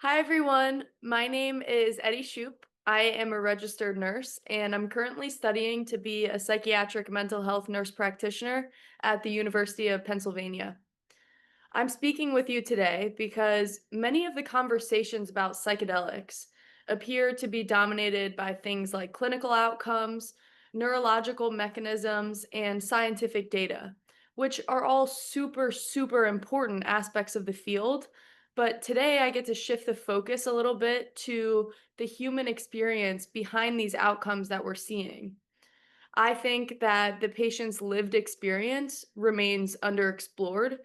Hi, everyone. My name is Eddy Shoop. I am a registered nurse, and I'm currently studying to be a psychiatric mental health nurse practitioner at the University of Pennsylvania. I'm speaking with you today because many of the conversations about psychedelics appear to be dominated by things like clinical outcomes, neurological mechanisms, and scientific data, which are all super important aspects of the field. But today I get to shift the focus a little bit to the human experience behind these outcomes that we're seeing. I think that the patient's lived experience remains underexplored,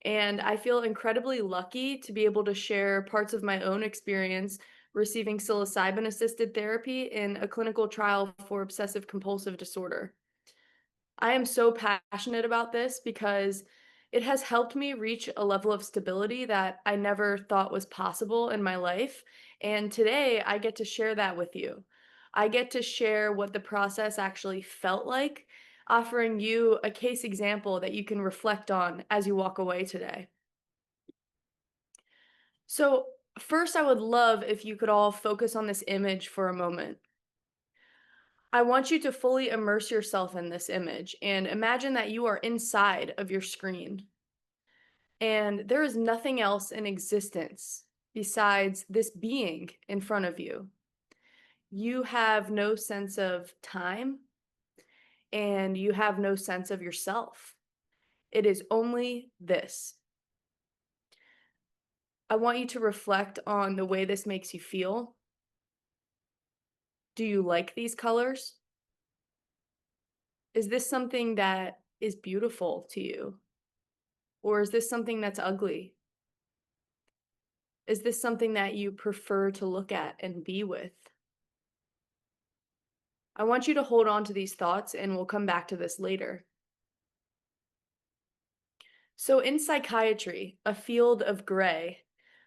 and I feel incredibly lucky to be able to share parts of my own experience receiving psilocybin assisted therapy in a clinical trial for obsessive compulsive disorder. I am so passionate about this because it has helped me reach a level of stability that I never thought was possible in my life. And today I get to share that with you. I get to share what the process actually felt like, offering you a case example that you can reflect on as you walk away today. So, first, I would love if you could all focus on this image for a moment. I want you to fully immerse yourself in this image and imagine that you are inside of your screen. And there is nothing else in existence besides this being in front of you. You have no sense of time and you have no sense of yourself. It is only this. I want you to reflect on the way this makes you feel. Do you like these colors? Is this something that is beautiful to you? Or is this something that's ugly? Is this something that you prefer to look at and be with? I want you to hold on to these thoughts and we'll come back to this later. So, in psychiatry, a field of gray,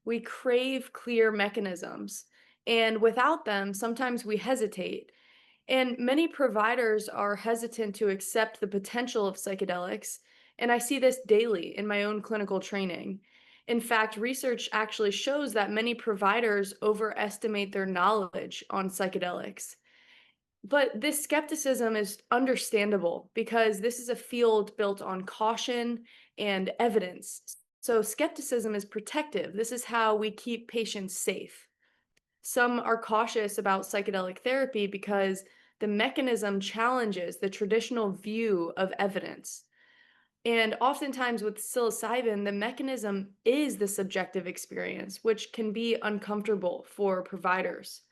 we crave clear mechanisms. And without them, sometimes we hesitate. And many providers are hesitant to accept the potential of psychedelics. And I see this daily in my own clinical training. In fact, research actually shows that many providers overestimate their knowledge on psychedelics. But this skepticism is understandable because this is a field built on caution and evidence. So, skepticism is protective. This is how we keep patients safe. Some are cautious about psychedelic therapy because the mechanism challenges the traditional view of evidence. And oftentimes with psilocybin, the mechanism is the subjective experience, which can be uncomfortable for providers.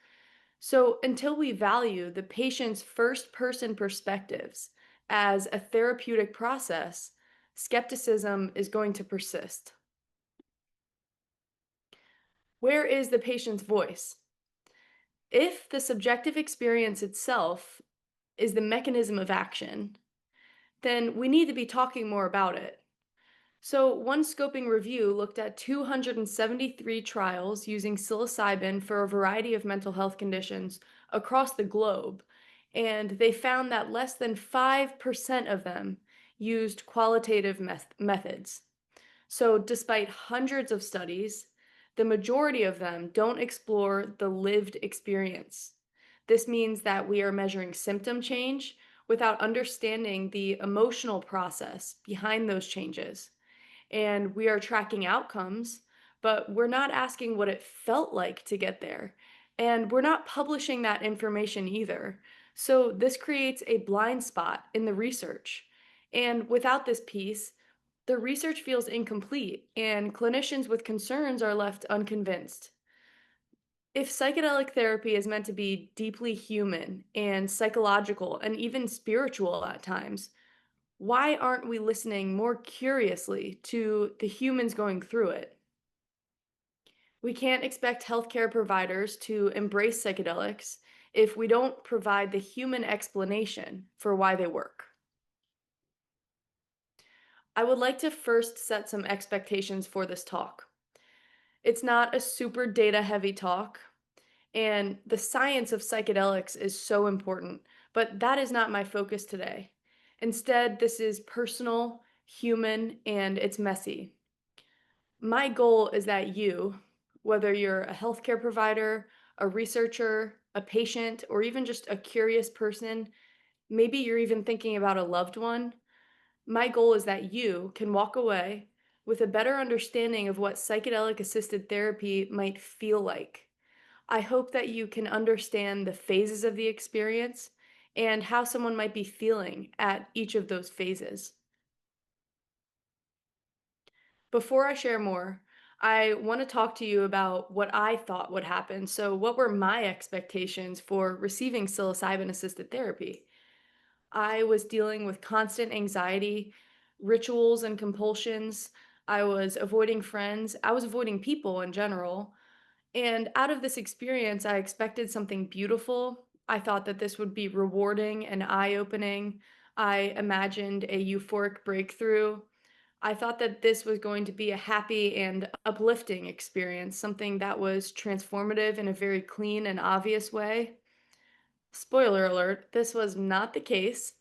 So, until we value the patient's first person perspectives as a therapeutic process, skepticism is going to persist. Where is the patient's voice? If the subjective experience itself is the mechanism of action, then we need to be talking more about it. So, one scoping review looked at 273 trials using psilocybin for a variety of mental health conditions across the globe, and they found that less than 5% of them used qualitative methods. So, despite hundreds of studies, the majority of them don't explore the lived experience. This means that we are measuring symptom change without understanding the emotional process behind those changes, and we are tracking outcomes, but we're not asking what it felt like to get there. And we're not publishing that information either. So this creates a blind spot in the research. And without this piece, the research feels incomplete, and clinicians with concerns are left unconvinced. If psychedelic therapy is meant to be deeply human and psychological and even spiritual at times, why aren't we listening more curiously to the humans going through it? We can't expect healthcare providers to embrace psychedelics if we don't provide the human explanation for why they work. I would like to first set some expectations for this talk. It's not a super data heavy talk, and the science of psychedelics is so important, but that is not my focus today. Instead, this is personal, human, and it's messy. My goal is that you, Whether you're a healthcare provider, a researcher, a patient, or even just a curious person, maybe you're even thinking about a loved one, my goal is that you can walk away with a better understanding of what psychedelic assisted therapy might feel like. I hope that you can understand the phases of the experience and how someone might be feeling at each of those phases. Before I share more, I want to talk to you about what I thought would happen. So, what were my expectations for receiving psilocybin assisted therapy? I was dealing with constant anxiety, rituals and compulsions. I was avoiding friends. I was avoiding people in general. And out of this experience, I expected something beautiful. I thought that this would be rewarding and eye opening. I imagined a euphoric breakthrough. I thought that this was going to be a happy and uplifting experience, something that was transformative in a very clean and obvious way. Spoiler alert, this was not the case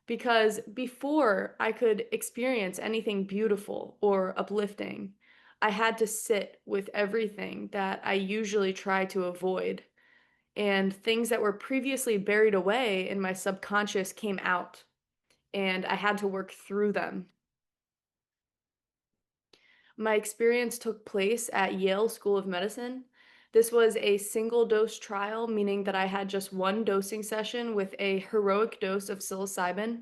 because before I could experience anything beautiful or uplifting, I had to sit with everything that I usually try to avoid. And things that were previously buried away in my subconscious came out, and I had to work through them. My experience took place at Yale School of Medicine. This was a single dose trial, meaning that I had just one dosing session with a heroic dose of psilocybin.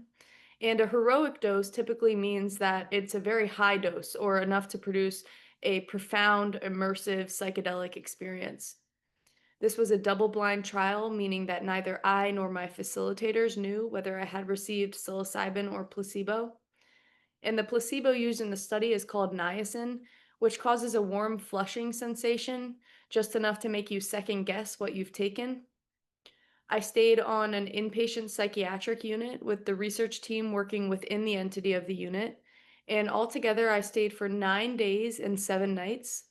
And a heroic dose typically means that it's a very high dose or enough to produce a profound, immersive psychedelic experience. This was a double blind trial, meaning that neither I nor my facilitators knew whether I had received psilocybin or placebo. And the placebo used in the study is called niacin, which causes a warm flushing sensation, just enough to make you second guess what you've taken. I stayed on an inpatient psychiatric unit with the research team working within the entity of the unit. And altogether, I stayed for 9 days and 7 nights.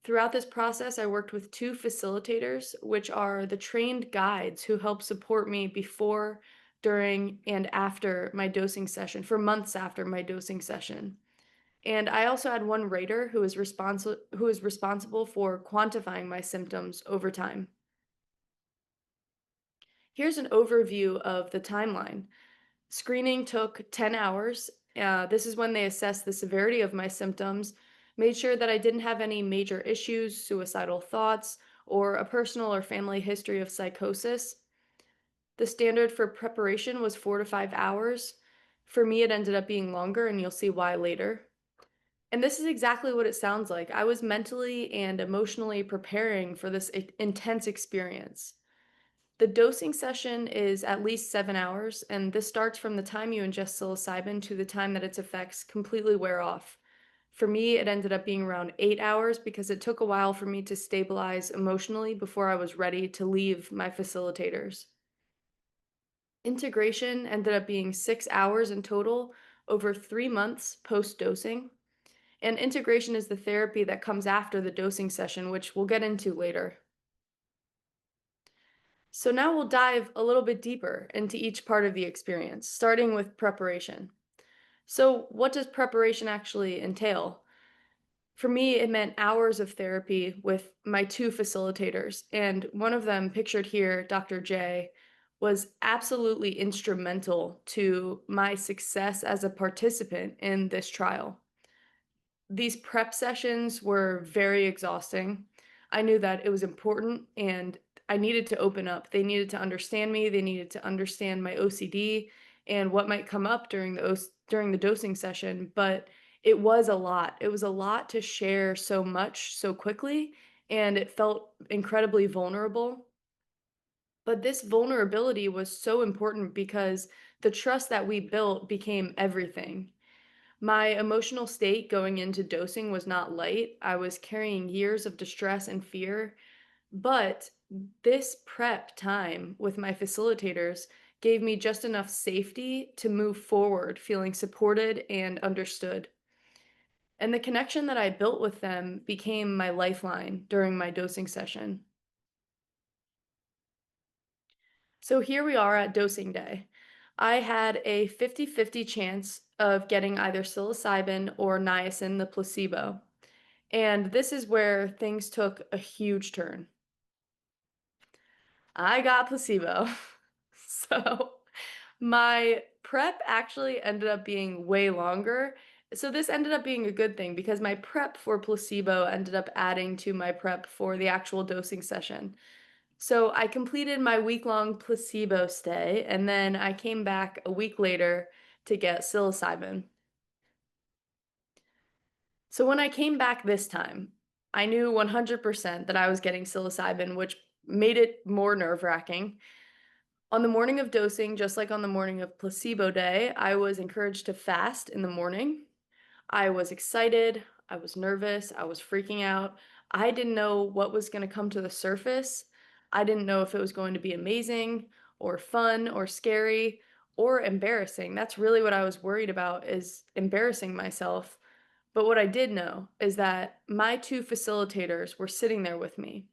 Throughout this process, I worked with two facilitators, which are the trained guides who help support me before, during, and after my dosing session, for months after my dosing session. And I also had one rater who is responsible for quantifying my symptoms over time. Here's an overview of the timeline. Screening took 10 hours. This is when they assessed the severity of my symptoms, made sure that I didn't have any major issues, suicidal thoughts, or a personal or family history of psychosis. The standard for preparation was 4 to 5 hours. For me, it ended up being longer, and you'll see why later. And this is exactly what it sounds like. I was mentally and emotionally preparing for this intense experience. The dosing session is at least 7 hours, and this starts from the time you ingest psilocybin to the time that its effects completely wear off. For me, it ended up being around 8 hours because it took a while for me to stabilize emotionally before I was ready to leave my facilitators. Integration ended up being 6 hours in total over 3 months post dosing. And integration is the therapy that comes after the dosing session, which we'll get into later. So now we'll dive a little bit deeper into each part of the experience, starting with preparation. So, what does preparation actually entail? For me, it meant hours of therapy with my two facilitators, and one of them, pictured here, Dr. J, was absolutely instrumental to my success as a participant in this trial. These prep sessions were very exhausting. I knew that it was important and I needed to open up. They needed to understand me, they needed to understand my OCD and what might come up during during the dosing session, but it was a lot. It was a lot to share so much so quickly, and it felt incredibly vulnerable. But this vulnerability was so important because the trust that we built became everything. My emotional state going into dosing was not light. I was carrying years of distress and fear, but this prep time with my facilitators gave me just enough safety to move forward, feeling supported and understood. And the connection that I built with them became my lifeline during my dosing session. So here we are at dosing day. I had a 50-50 chance of getting either psilocybin or niacin, the placebo. And this is where things took a huge turn. I got placebo. So my prep actually ended up being way longer. So this ended up being a good thing because my prep for placebo ended up adding to my prep for the actual dosing session. So I completed my week-long placebo stay, and then I came back a week later to get psilocybin. So when I came back this time, I knew 100% that I was getting psilocybin, which made it more nerve-wracking. On the morning of dosing, just like on the morning of placebo day, I was encouraged to fast in the morning. I was excited, I was nervous, I was freaking out. I didn't know what was going to come to the surface. I didn't know if it was going to be amazing or fun or scary or embarrassing. That's really what I was worried about, is embarrassing myself. But what I did know is that my two facilitators were sitting there with me.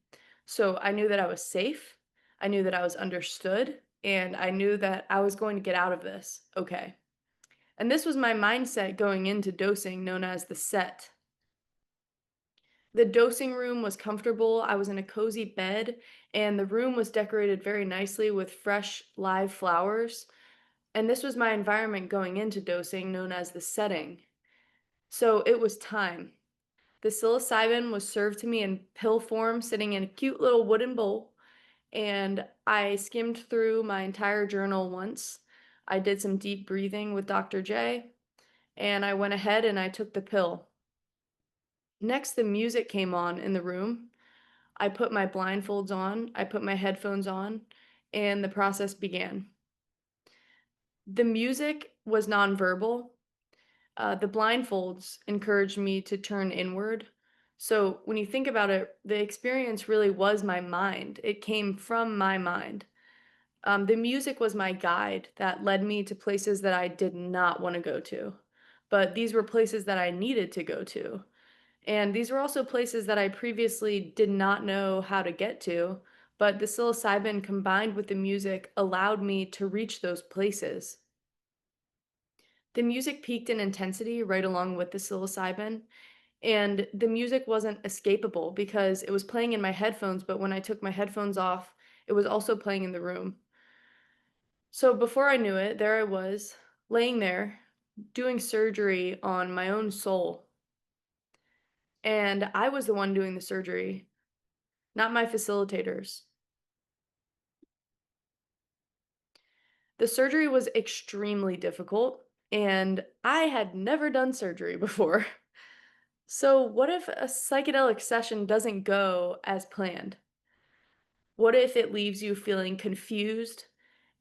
So I knew that I was safe, I knew that I was understood, and I knew that I was going to get out of this okay. And this was my mindset going into dosing, known as the set. The dosing room was comfortable. I was in a cozy bed, and the room was decorated very nicely with fresh live flowers. And this was my environment going into dosing, known as the setting. So it was time. The psilocybin was served to me in pill form, sitting in a cute little wooden bowl, and I skimmed through my entire journal once. I did some deep breathing with Dr. J, and I went ahead and I took the pill. Next, the music came on in the room. I put my blindfolds on, I put my headphones on, and the process began. The music was nonverbal. The blindfolds encouraged me to turn inward. So when you think about it, the experience really was my mind. It came from my mind. The music was my guide that led me to places that I did not want to go to, but these were places that I needed to go to. And these were also places that I previously did not know how to get to, but the psilocybin combined with the music allowed me to reach those places. The music peaked in intensity right along with the psilocybin, and the music wasn't escapable because it was playing in my headphones, but when I took my headphones off, it was also playing in the room. So before I knew it, there I was, laying there, doing surgery on my own soul. And I was the one doing the surgery, not my facilitators. The surgery was extremely difficult, and I had never done surgery before. So, what if a psychedelic session doesn't go as planned? What if it leaves you feeling confused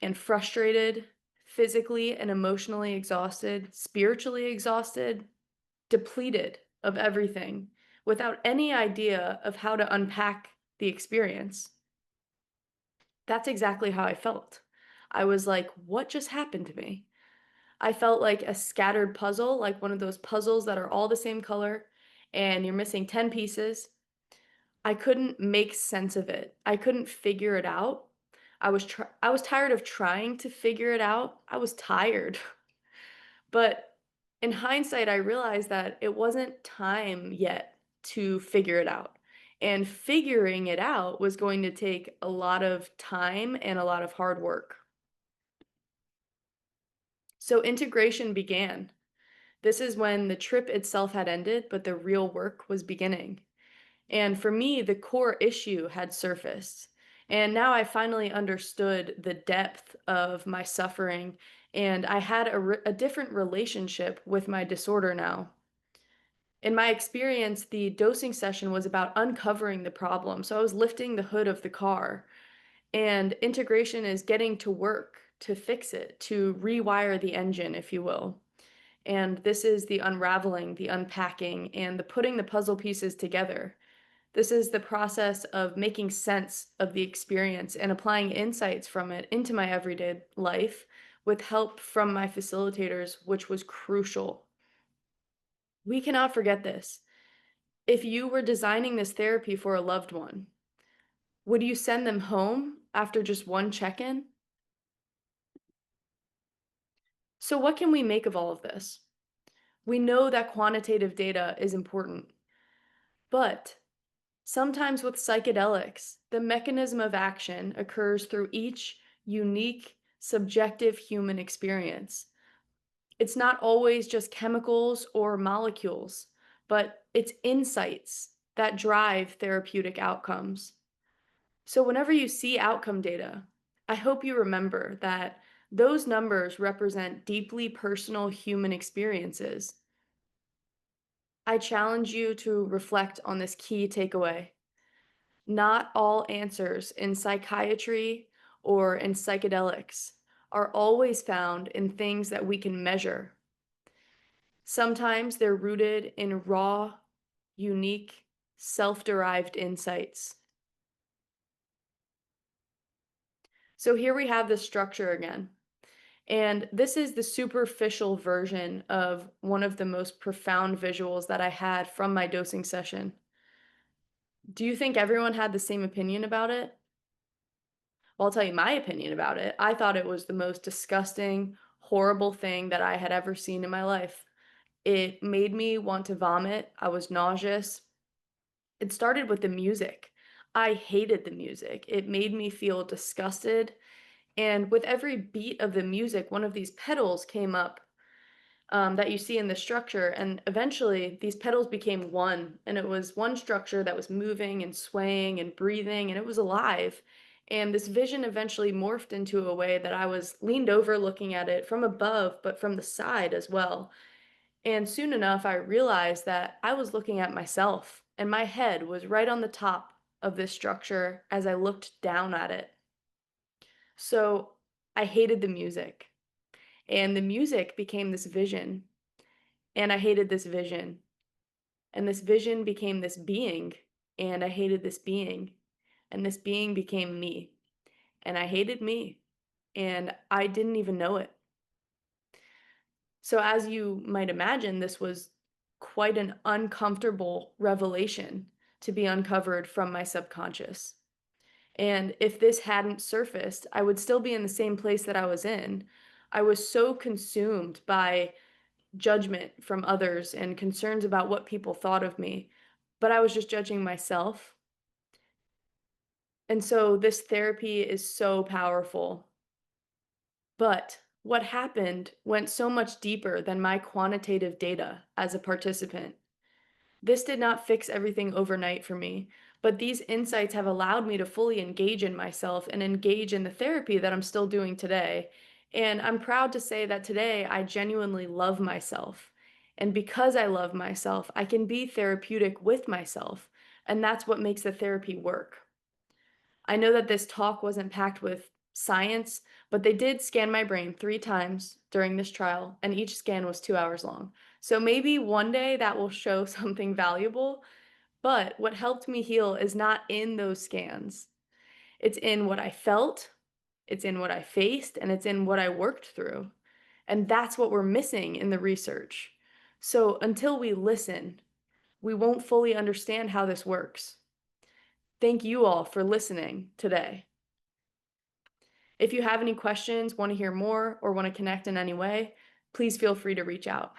and frustrated, physically and emotionally exhausted, spiritually exhausted, depleted of everything, without any idea of how to unpack the experience? That's exactly how I felt. I was like, what just happened to me? I felt like a scattered puzzle, like one of those puzzles that are all the same color and you're missing 10 pieces. I couldn't make sense of it. I couldn't figure it out. I was tired of trying to figure it out. I was tired. But in hindsight, I realized that it wasn't time yet to figure it out. And figuring it out was going to take a lot of time and a lot of hard work. So integration began. This is when the trip itself had ended, but the real work was beginning. And for me, the core issue had surfaced. And now I finally understood the depth of my suffering, and I had a different relationship with my disorder now. In my experience, the dosing session was about uncovering the problem. So I was lifting the hood of the car, and integration is getting to work to fix it, to rewire the engine, if you will. And this is the unraveling, the unpacking, and the putting the puzzle pieces together. This is the process of making sense of the experience and applying insights from it into my everyday life with help from my facilitators, which was crucial. We cannot forget this. If you were designing this therapy for a loved one, would you send them home after just one check in? So, what can we make of all of this? We know that quantitative data is important. But sometimes with psychedelics, the mechanism of action occurs through each unique, subjective human experience. It's not always just chemicals or molecules, but it's insights that drive therapeutic outcomes. So, whenever you see outcome data, I hope you remember that those numbers represent deeply personal human experiences. I challenge you to reflect on this key takeaway. Not all answers in psychiatry or in psychedelics are always found in things that we can measure. Sometimes they're rooted in raw, unique, self derived insights. So here we have the structure again. And this is the superficial version of one of the most profound visuals that I had from my dosing session. Do you think everyone had the same opinion about it? Well, I'll tell you my opinion about it. I thought it was the most disgusting, horrible thing that I had ever seen in my life. It made me want to vomit. I was nauseous. It started with the music. I hated the music. It made me feel disgusted. And with every beat of the music, one of these pedals came up that you see in the structure. And eventually, these petals became one. And it was one structure that was moving and swaying and breathing, and it was alive. And this vision eventually morphed into a way that I was leaned over looking at it from above, but from the side as well. And soon enough, I realized that I was looking at myself, and my head was right on the top of this structure as I looked down at it. So I hated the music, and the music became this vision, and I hated this vision. And this vision became this being, and I hated this being. And this being became me, and I hated me, and I didn't even know it. So, as you might imagine, this was quite an uncomfortable revelation to be uncovered from my subconscious. And if this hadn't surfaced, I would still be in the same place that I was in. I was so consumed by judgment from others and concerns about what people thought of me, but I was just judging myself. And so this therapy is so powerful. But what happened went so much deeper than my quantitative data as a participant. This did not fix everything overnight for me, but these insights have allowed me to fully engage in myself and engage in the therapy that I'm still doing today. And I'm proud to say that today I genuinely love myself. And because I love myself, I can be therapeutic with myself. And that's what makes the therapy work. I know that this talk wasn't packed with science, but they did scan my brain 3 times during this trial, and each scan was 2 hours long. So maybe one day that will show something valuable, but what helped me heal is not in those scans. It's in what I felt, it's in what I faced, and it's in what I worked through. And that's what we're missing in the research. So until we listen, we won't fully understand how this works. Thank you all for listening today. If you have any questions, want to hear more, or want to connect in any way, please feel free to reach out.